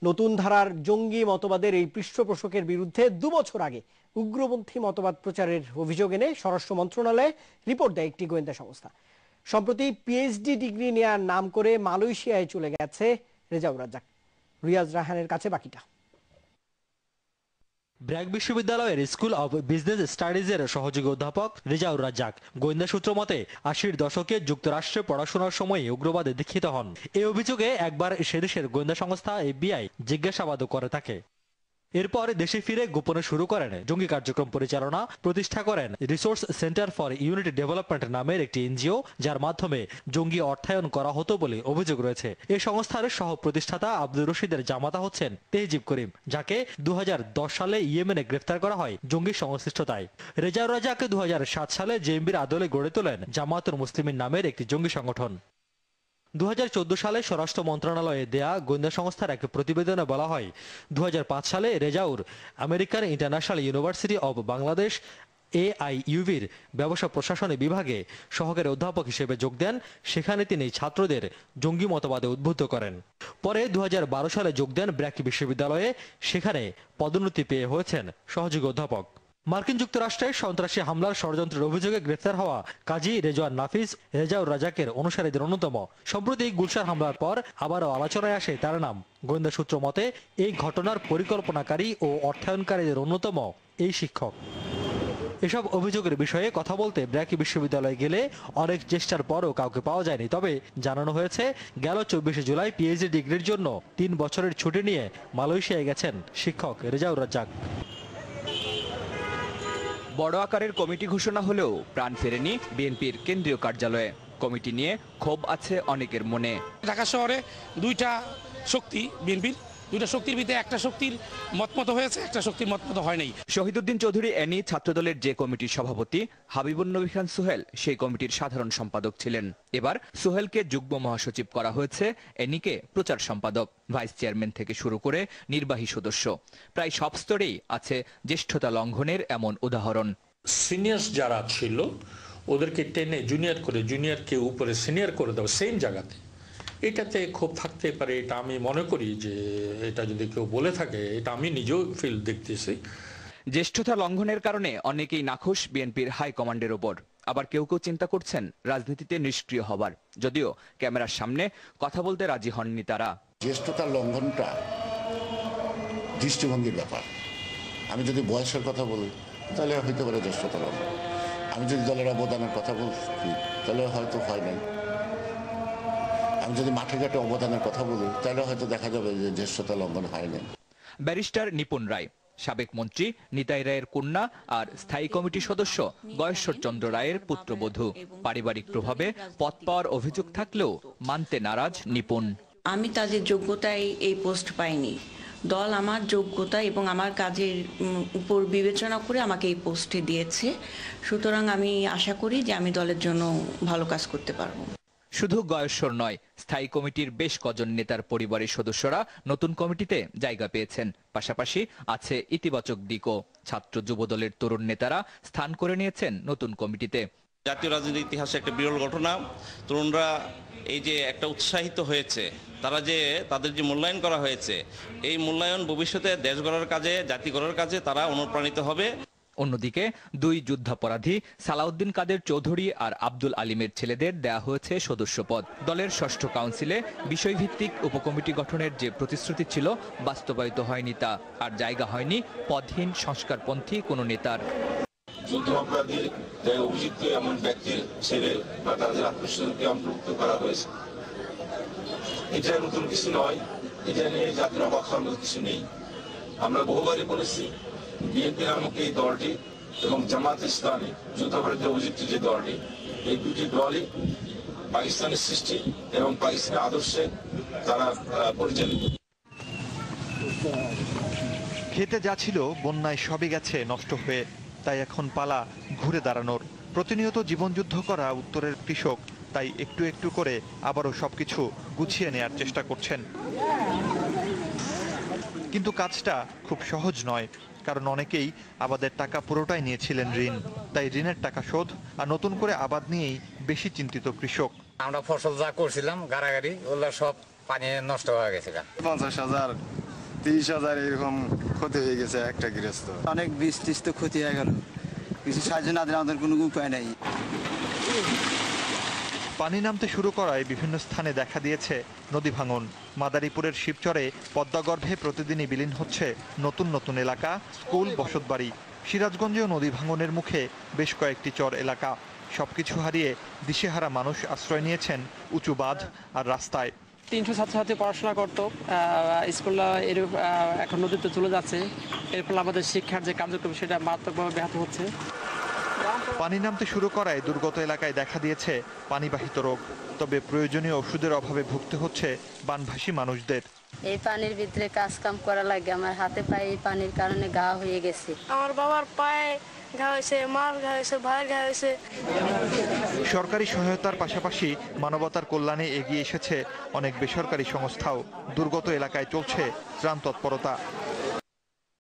নতুন ধারার জঙ্গি মতবাদের এই পৃষ্ঠপোষকের বিরুদ্ধে 2 বছর আগে উগ্রপন্থী মতবাদ প্রচারের অভিযোগ এনে স্বরাষ্ট্র মন্ত্রণালয়ে রিপোর্ট দেয় একটি গোয়েন্দা সংস্থা। সম্প্রতি পিএইচডি ডিগ্রি নেয়ার নাম করে মালয়েশিয়ায় চলে গেছে রেজাউর রাজ্জাক। রিয়াজ রাহানের কাছে বাকিটা। ব্র্যাক বিশ্ববিদ্যালয়ের স্কুল অব বিজনেস স্টাডিজের সহযোগী অধ্যাপক রেজাউর রাজ্জাক গোয়েন্দা সূত্র মতে 80-র দশকে যুক্তরাষ্ট্রে পড়াশোনার সময় উগ্রবাদে দীক্ষিত হন। এই অভিযোগে একবার সেদেশের গোয়েন্দা সংস্থা FBI জিজ্ঞাসাবাদও করে থাকে। এরপর দেশে ফিরে গোপনে শুরু করেন জঙ্গি কার্যক্রম পরিচালনা, প্রতিষ্ঠা করেন resource centre for unity development নামের একটি NGO, যার মাধ্যমে জঙ্গি অর্থায়ন করা হতো বলে অভিযোগ রয়েছে। এই সংস্থার সহ প্রতিষ্ঠাতা আব্দুর রশিদের জামাতা হচ্ছেন তেহজিব করিম, যাকে 2010 সালে ইয়েমেনে গ্রেফতার করা হয় জঙ্গি সংশ্লিষ্টতায়। রেজাউর রাজ্জাক 2007 সালে জেএমবির আদলে গড়ে তোলেন জামাতুল মুসলিমিন নামের একটি জঙ্গি সংগঠন। 2014 সালে স্বরাষ্ট্র মন্ত্রণালয়ে দেয়া গোয়েন্দা সংস্থার এক প্রতিবেদনে বলা হয়, 2005 সালে Rezaur American International University of Bangladesh AIUB-র ব্যবসা প্রশাসনী বিভাগে সহকারী অধ্যাপক হিসেবে যোগ দেন। সেখানে তিনি ছাত্রদের জঙ্গি মতবাদে উদ্বুদ্ধ করেন। পরে 2012 সালে যোগ দেন ব্র্যাক বিশ্ববিদ্যালয়ে, সেখানে পদোন্নতি পেয়ে হয়েছেন সহযোগী অধ্যাপক। মার্কিন যুক্তরাষ্ট্রে সন্ত্রাসী হামলার ষড়যন্ত্রের অভিযোগে গ্রেফতার হওয়া কাজী রেজওয়ান নাফিস রেজাউর রাজ্জাকের অনুসারীদের অন্যতম। সম্প্রতি গুলশান হামলার পর আবারও আলোচনায় আসে তার নাম। গোয়েন্দা সূত্র মতে এই ঘটনার পরিকল্পনাকারী ও অর্থায়নকারীদের অন্যতম এই শিক্ষক। এসব অভিযোগের বিষয়ে কথা বলতে ব্র্যাক বিশ্ববিদ্যালয়ে গেলে অনেক চেষ্টার পরও কাউকে পাওয়া যায়নি। তবে জানানো হয়েছে, গেল 24 জুলাই পিএইচডি ডিগ্রির জন্য 3 বছরের ছুটি নিয়ে মালয়েশিয়ায় গেছেন শিক্ষক রেজাউর রাজ্জাক। বড় আকারের কমিটি ঘোষণা হলেও প্রাণ ফেরেনি বিএনপির কেন্দ্রীয় কার্যালয়ে। কমিটি নিয়ে ক্ষোভ আছে অনেকের মনে। ঢাকা শহরে দুইটা শক্তি, বিএনপির দুইটা শক্তির ভিতরে একটা শক্তির মতমত হয়েছে, একটা শক্তির মতমত হয় নাই। শহীদুদ্দিন চৌধুরী এনি ছাত্রদলের যে কমিটির সভাপতি, হাবিবুন নবী খান সোহেল সেই কমিটির সাধারণ সম্পাদক ছিলেন। এবার সোহেলকে যুগ্ম মহাসচিব করা হয়েছে, এনিকে প্রচার সম্পাদক। ভাইস চেয়ারম্যান থেকে শুরু করে নির্বাহী সদস্য প্রায় সব স্তরেই আছে জ্যেষ্ঠতা লঙ্ঘনের এমন উদাহরণ। সিনিয়র যারা ছিল ওদেরকে টেনে জুনিয়র করে, জুনিয়রকে উপরে সিনিয়র করে দেওয়া সেম জায়গাতে, এটাতে খুব থাকতে পারে। এটা আমি মনে করি যে এটা যদি কেউ বলে থাকে, এটা আমি নিজেও ফিল দেখতেছি। জ্যেষ্ঠতা লঙ্ঘনের কারণে অনেকেই নাখোশ বিএনপির হাইকমান্ডের ওপর। আবার কেউ কেউ চিন্তা করছেন রাজনীতিতে নিষ্ক্রিয় হবার, যদিও ক্যামেরার সামনে কথা বলতে রাজি হননি তারা। জ্যেষ্ঠতা লঙ্ঘনটা দৃষ্টিভঙ্গির ব্যাপার। আমি যদি বয়সের কথা বলি তাহলে হইতে পারে জ্যেষ্ঠতা লঙ্ঘন। আমি যদি দলের অবদানের কথা বলছি তাহলে হয়তো হয় নাই। আমি যদি মাঠে ঘাটে অবদানের কথা বলি তাহলে হয়তো দেখা যাবে যে জ্যেষ্ঠতা লঙ্ঘন হয় নাই। ব্যারিস্টার নিপুণ রায়, সাবেক মন্ত্রী নিতাই রায়ের কন্যা আর স্থায়ী কমিটির সদস্য গয়েশ্বর চন্দ্র রায়ের পুত্রবধূ। পারিবারিক প্রভাবে পদ পাওয়ার অভিযোগ থাকলেও মানতে নারাজ নিপুণ। আমি তাদের যোগ্যতায় এই পোস্ট পাইনি। দল আমার যোগ্যতা এবং আমার কাজের উপর বিবেচনা করে আমাকে এই পোস্টে দিয়েছে। সুতরাং আমি আশা করি যে আমি দলের জন্য ভালো কাজ করতে পারবো। শুধু গয়েশ্বর নয়, স্থায়ী কমিটির বেশ কজন নেতার পরিবারের সদস্যরা নতুন কমিটিতে জায়গা পেয়েছেন। পাশাপাশি আছে ইতিবাচক দিকও। ছাত্র যুব দলের তরুণ নেতারা স্থান করে নিয়েছেন নতুন কমিটিতে। জাতীয় রাজনীতির ইতিহাসে একটা বিরল ঘটনা। তরুণরা এই যে একটা উৎসাহিত হয়েছে, তারা যে তাদের যে মূল্যায়ন করা হয়েছে, এই মূল্যায়ন ভবিষ্যতে দেশ গড়ার কাজে, জাতি গড়ার কাজে তারা অনুপ্রাণিত হবে। অন্যদিকে দুই যুদ্ধাপরাধী সালাউদ্দিন কাদের চৌধুরী আর আব্দুল আলিমের ছেলেদের দেয়া হয়েছে সদস্যপদ। দলের ষষ্ঠ কাউন্সিলে বিষয়ভিত্তিক উপকমিটি গঠনের যে প্রতিশ্রুতি ছিল বাস্তবায়িত হয়নি তা, আর জায়গা হয়নি পদহীন সংস্কারপন্থী কোনো নেতার। যুদ্ধাপরাধী অভিযুক্ত এমন ব্যক্তির ছেলে বা তাদের আত্মীয়স্বজনকে অন্তর্ভুক্ত করা হয়েছে। এটা নতুন কিছু নয়, এটা নিয়ে জাতির অবাক হওয়ার কিছু নেই। আমরা বহুবারই বলেছি বিএনপি নামক এই দলটি এবং জামাত ইসলামী যুদ্ধাপরাধী অভিযুক্ত যে দলটি, এই দুটি দলই পাকিস্তানের সৃষ্টি এবং পাকিস্তানের আদর্শে তারা পরিচালিত। খেতে যা ছিল বন্যায় সবই গেছে নষ্ট হয়ে, তাই এখন পালা ঘুরে দাঁড়ানোর। প্রতিনিয়ত জীবনযুদ্ধ করা উত্তরের কৃষক তাই একটু একটু করে আবারও সবকিছু গুছিয়ে নেয়ার চেষ্টা করছেন। কিন্তু কাজটা খুব সহজ নয়, কারণ অনেকেই আবাদের টাকা পুরোটাই নিয়েছিলেন ঋণ। তাই ঋণের টাকা শোধ আর নতুন করে আবাদ নিয়েই বেশি চিন্তিত কৃষক। আমরা ফসল যা করছিলাম গাড়াগাড়ি ওগুলো সব পানি নষ্ট হয়ে গেছে। 50,000 30,000 এরকম ক্ষতি হয়ে গেছে একটা গৃহস্থ। অনেক বীজ টিজ তো ক্ষতি হয়ে গেল, কিছু সাহায্য না দিলে আমাদের কোনো উপায় নেই। পানি নামতে শুরু করায় বিভিন্ন স্থানে দেখা দিয়েছে নদী ভাঙন। মাদারীপুরের শিবচরে পদ্মাগর্ভে প্রতিদিনই বিলীন হচ্ছে নতুন নতুন এলাকা, স্কুল, বসতবাড়ি। সিরাজগঞ্জেও নদী ভাঙনের মুখে বেশ কয়েকটি চর এলাকা। সবকিছু হারিয়ে দিশেহারা মানুষ আশ্রয় নিয়েছেন উঁচু বাঁধ আর রাস্তায়। 300 ছাত্রছাত্রী পড়াশোনা করতো, স্কুল এখন নদীতে চলে যাচ্ছে। এর ফলে আমাদের শিক্ষার যে কার্যক্রম সেটা মারাত্মকভাবে ব্যাহত হচ্ছে। পানি নামতে শুরু করায় দুর্গত এলাকায় দেখা দিয়েছে পানিবাহিত রোগ। তবে প্রয়োজনীয় ওষুধের অভাবে ভুগতে হচ্ছে বানভাসী মানুষদের। এই পানির ভিতরে কাজ কাম করা লাগে, আমার হাতে পায়ে এই পানির কারণে ঘা হয়ে গেছে। আমার বাবার পায়ে ঘা হয়েছে, মার ঘা হয়েছে, ভাইয়ের ঘা হয়েছে। সরকারি সহায়তার পাশাপাশি মানবতার কল্যাণে এগিয়ে এসেছে অনেক বেসরকারি সংস্থাও। দুর্গত এলাকায় চলছে ত্রাণ তৎপরতা।